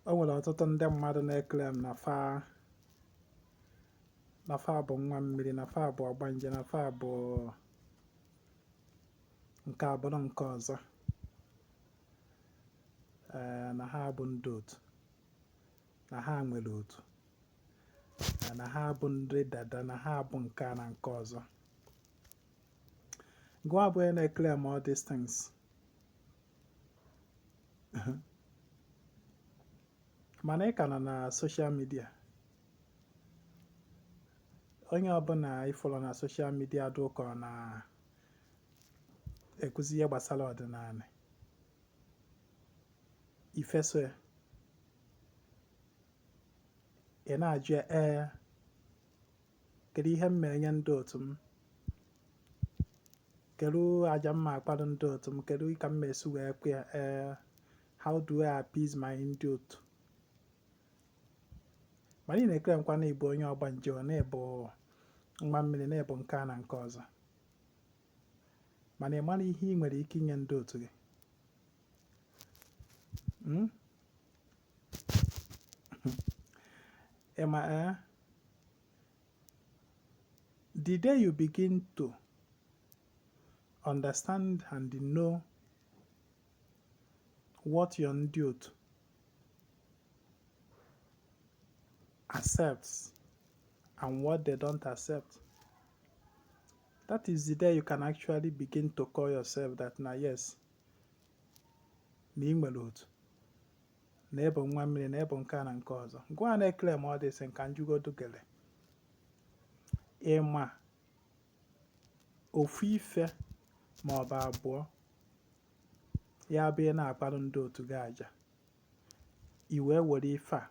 O nwere ọtụtụ ndị mmadụ na-eklem na fa bụ nwa mmiri, na fa bụ ọgbanje, na fa bụ nke abụrụ nke ọzọ, na ha bụ ndị otu, na ha nwere otu, na ha bụ ndị dada, na ha bụ nke a na nke ọzọ. Gụọ bụ onye na-eklem all these things. Mana ị ka nọ na soshal midia. Onye ọbụla ịfọrọ na soshal midia dị ụka ọ na-ekuzi ihe gbasara ọdịnala, ifeso ya, ị na-ajụ ya, kedu ihe m mere nye ndị otu m, kedu aja mma akpado ndị otu m, kedu ka m esi wee kwe ya, how do I appease my ndị otu. Ma ị na-ekere nkwa na ịbụ onye ọgbanje, na ịbụ nwa mmiri, na ịbụ nke a na nke ọzọ, mana ị mara ihe ị nwere ike inye ndị otu gị. The day you begin to understand and know what your Ndị Otu accepts and what they don't accept, that is the day you can actually begin to call yourself that na yes, na ị nwere otu, na ịbụ nwa mmiri, na ịbụ nke a na nke ọzọ. Gụọ na-eklem all this nka njugodu gele. Ịma ofu ife ma ọ bụ abụọ ya bụ ị na-akpara ndị otu gị aja, i wee were ife a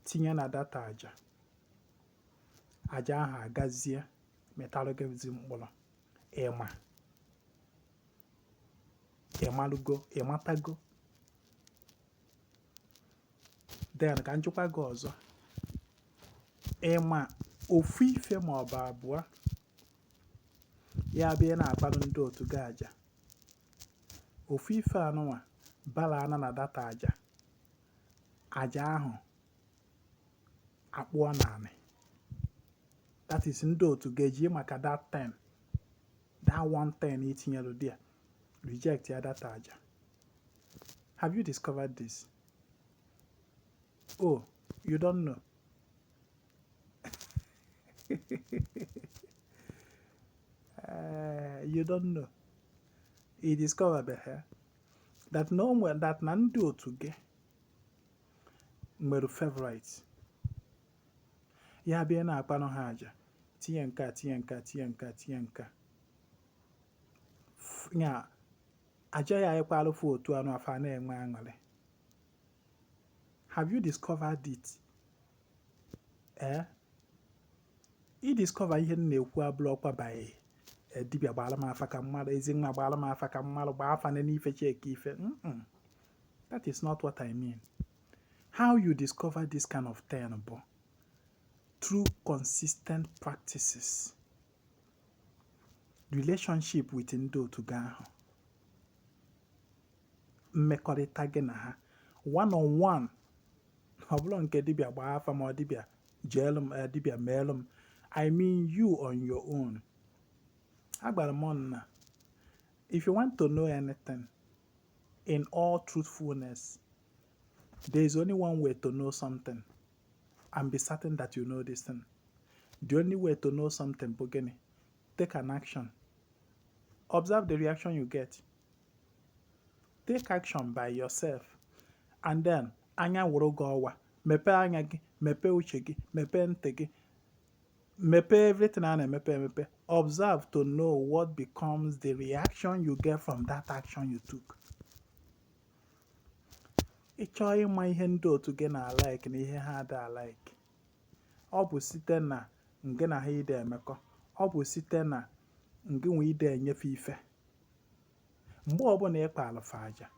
tinye na data aja ahụ agazie metalụ gị mkpụrụ. Ịmatago. Then ka njikwa gị ọzọ, ịma ofu ife ma ọ bụ abụọ ya bụ ị na-akpara ndị otu gị aja, ofu ife anụnwa bala ana na data aja ahụ akpụọ naanị. That is ndị otu ga-eji maka that 10, that 110 itinyelu there, reject ya data aja. Have you discovered this? Oh, you don't know. You don't know. You discovered that no one that na ndị otu gị nwere favorites. Ya bịa na-akpanụ ha aja, tinye nka, tinye nka, tinye nka, tinye nka. Nya aja ya ịkwalụ fụ otu anụ afa na-enwe aṅụrị. Have you discovered it? I discover ihe na-ekwu abụlọkwa by dibịa gbara m afa ka mmadụ, Ezinwa gbara m afa ka mmadụ, gbaa afa na n'ife cheke ife. That is not what I mean. How you discover this kind of thing bụ through consistent practices, relationship with ndị otu gị ahụ, mmekọrịta gị na ha, one on one. Ọ bụrụ nke dibịa gbaa afa ma ọ dibịa jeelu m, dibịa meelu m. I mean you on your own. Agbara m ọnụ na if you want to know anything in all truthfulness, there is only one way to know something and be certain that you know this thing. The only way to know something bụ gịnị? Take an action. Observe the reaction you get. Take action by yourself. And then, anya wụrụ gị ọwa. Mepee anya gị, mepee uche gị, mepee ntị gị, mepee everything a na-emepe emepe. Observe to know what becomes the reaction you get from that action you took. Ị chọọ ịma ihe ndị otu gị na-alike na ihe ha ada alike, ọ bụ site na ngị na ha ide emekọ, ọ bụ site na ngị nwe ide enyefe ife. Mgbe ọbụla ị kpalụ fa aja,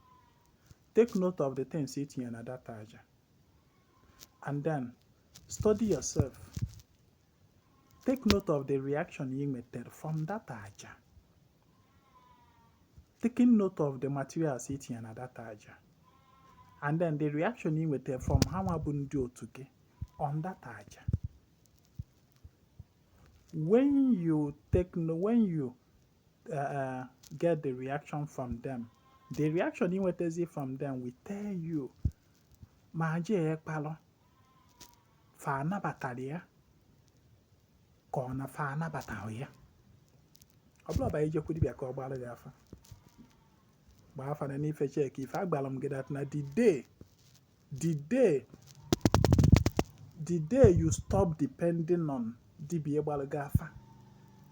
take note of the things itinye na data aja, and then study yourself. Take note of the reaction you meted from that aja. Taking note of the materials itinye na data aja, and then the reaction you with from how bụ Ndị Otu gị on that aja. When you get the reaction from them, the reaction you with from them will tell you ma aja ekpalo fa nabatara ya ka ọ na fa nabataghị ya. Ọ bụla ba ije kwudi bịa ka ọ gbara gị afa. Gbaa afa na n'ife check ife agbala m gị that na the day you stop depending on dibia gbara gị afa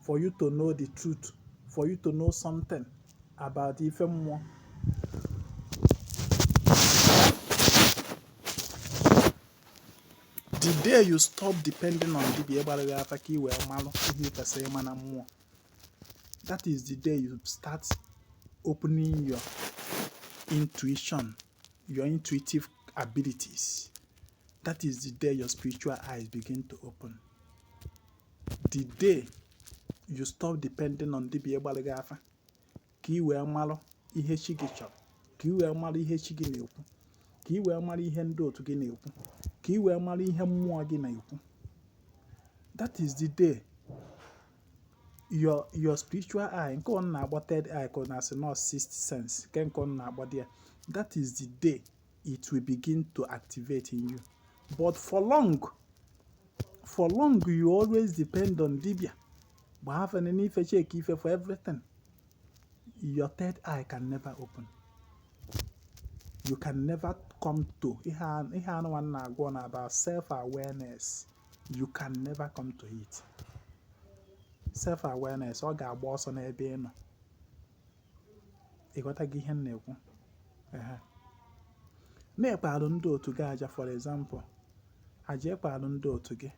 for you to know the truth, for you to know something about ife mmụọ. The day you stop depending on dibia gbara gị afa ka i wee malụ ihe kwesịrị ịma na mmụọ, that is the day you start opening your intuition, your intuitive abilities. That is the day your spiritual eyes begin to open. The day you stop depending on dibia gbara gị afa ka i wee malụ ihe chi gị chọrọ, ka i wee malụ ihe chi gị na-ekwu, ka i wee malụ ihe Ndị Otu gị na-ekwu, ka i wee malụ ihe mmụọ gị na-ekwu. That is the day your spiritual eye, nke ọ na-agba third eye ka ọ na-asị nọ sixth sense, nke ọ na-agba there, that is the day it will begin to activate in you. But for long you always depend on dibia. But have an ife check ife for everything. Your third eye can never open. You can never come to about self-awareness. You can never come to it. Self-awareness, ọ ga-agba ọsọ n'ebe ị nọ. Ịghọtaghị ihe m na-ekwu? Na-ekpalụ Ndị Otu gị aja, for example, aja ekpalụ Ndị Otu gị,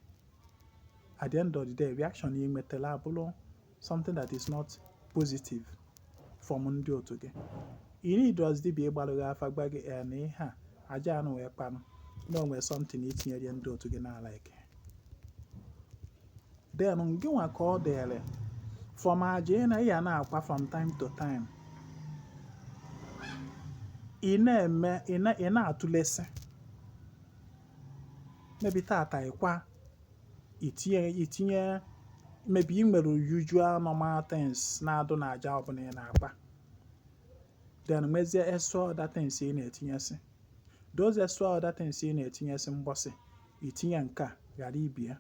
at the end of the day, reaction ị nwetara abụrụ something that is not positive from Ndị Otu gị. You need does dibia gbara gị afa gba gị na ihe a aja anụ wee kpanụ na onwe something itinyere Ndị Otu gị na like. Then gị nwa ka ọ dịrị from aja na ya na-akwa from time to time. Ị na-atụlesi maybe tata ịkwa itinye maybe ị nwere usual normal things na-adụ na aja ọbụla ị na-akpa. Then mezie extra other things ị na-etinyesi. Those extra other things ị na-etinyesi mgbọsị itinye nke a ghara ibie,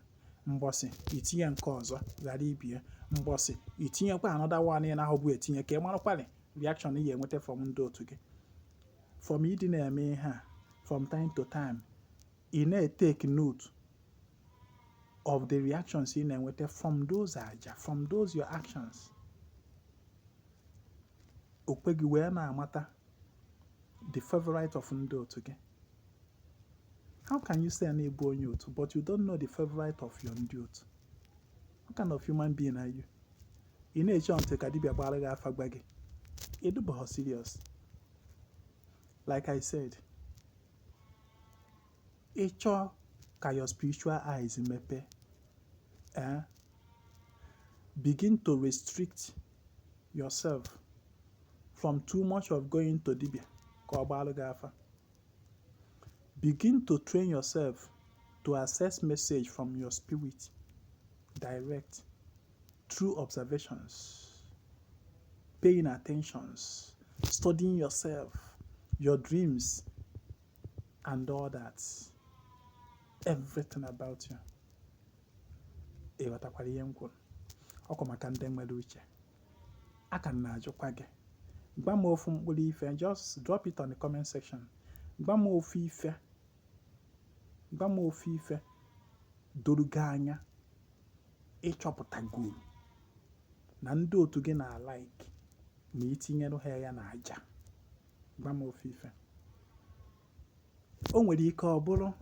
mgbọsị itinye nke ọzọ ghara ibie, mgbọsị itinyekwa another one ị na-ahụbu etinye ka ị marakwalị reaction ị ga-enweta from Ndị Otu gị. From ịdị na-eme ihe a from time to time, ị na-take note of the reactions ị na-enweta from those aja, from those your actions. Okwe gị wee na-amata the favorite of Ndị Otu gị. How can you say na-ebu onye otu but you don't know the favorite of your Ndị Otu? What kind of human being are you? Ị na-eche ntị ka dibia gbara gị afa gba gị. Ịdụbọghọ serious. Like I said, ịchọ ka your spiritual eyes mepe, begin to restrict yourself from too much of going to dibia ka ọ gbara gị afa. Begin to train yourself to access message from your spirit direct through observations, paying attentions, studying yourself, your dreams, and all that. Everything about you. Ịghọtakwara ihe m kwuru? Ọkwa maka ndị nwere uche. Aka m na-ajụkwa gị. Gwa m ofu mkpụrụ ife, just drop it on the comment section. Gwa m ofu ife doro gị anya ịchọpụtagoro na Ndị Otu gị na like ma itinyere ha ya na aja. Gwa m ofu ife. O nwere ike ọ bụrụ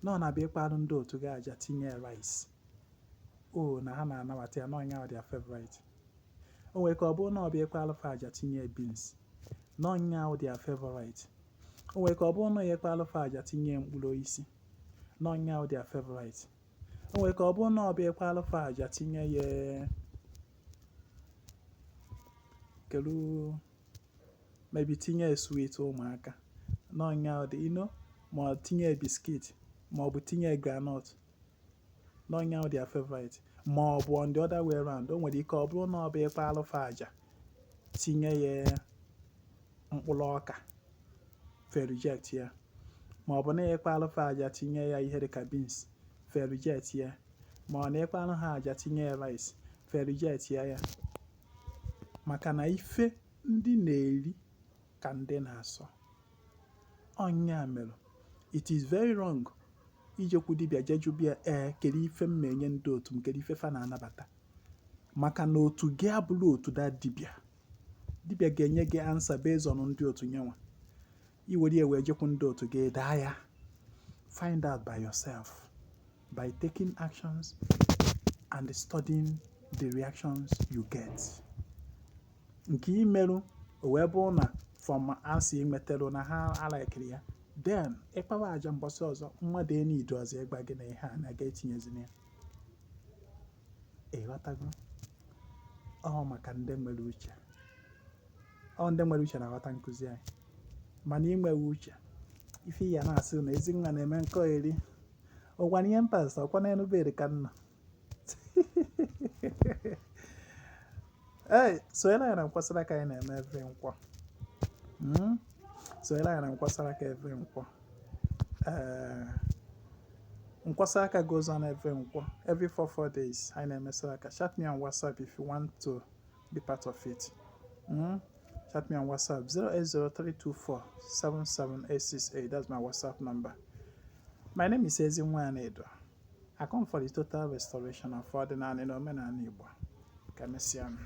na ọ na-abịa ịkpalụ Ndị Otu gị aja tinye rice. Na ha na-anabata ya na ọnya ọ dị favorite. O nwere ike ọ bụrụ na ọ bịa ịkpalụ fa aja tinye beans, na ọnya ọ dị favorite. O nwere ike ọ bụrụ na ya ịkpalụ fa aja tinye mkpụrụ osisi, na ọnya ọ dị favorite. O nwere ike ọ bụrụ na ọ bịa ịkpalụ fa aja tinye ya kelu maybe tinye sweet ụmụaka, n'ọnya dị ma ọ tinye biskit ma ọ bụ tinye granọt n'ọnya dị ya favorite ma ọ bụ on the other way around. O nwere ike ọ bụrụ na ọ bụ ịkpa alụfa aja tinye ya mkpụrụ ọka fe reject ya, ma ọ bụ na ịkpa alụfa aja tinye ya ihe dịka beans fe reject ya, ma ọ na ịkpa alụfa aja tinye ya rice fe reject ya maka na ife ndị na-eri ka ndị na-asọ. Ọnya mere it is very wrong ijekwu dibịa jejubia kedu ife m na-enye ndị otu m, kedu ife fa na-anabata, maka na otu gị abụrụ otu da dibịa ga-enye gị ansa based on ndị otu nyenwa. Iwere ewe jekwu ndị otu gị daa ya. Find out by yourself by taking actions and studying the reactions you get. Nke imerụ o wee bụrụ na from asị imeterụ na ha alaikiri ya, then ịkpawa aja mbọsị ọzọ mmadụ enido ọzọ ịgba gị na ihe a na-aga etinyezina ya. Ịghọtago? Ọ maka ndị nwere uche. Ndị nwere uche na-aghọta nkụzi anyị. Mana inwewe uche ife ya na-asị na Ezinwa na-eme nkọ eri ụgwana ihe mpasa ọkwa n'enubere ka nna. Soyela ya na nkwasara aka anyị na-eme every nkwọ. Soyela ya na nkwasara aka every nkwọ. Nkwasara aka goes on every nkwọ. Every 4 days anyị na-eme aka. Chat me on WhatsApp if you want to be part of it. Chat me on WhatsApp 08032477868. That's my WhatsApp number. My name is Ezinwa Anaedo. I come for the total restoration of ordinary and omenani Igbo. Kamesiam.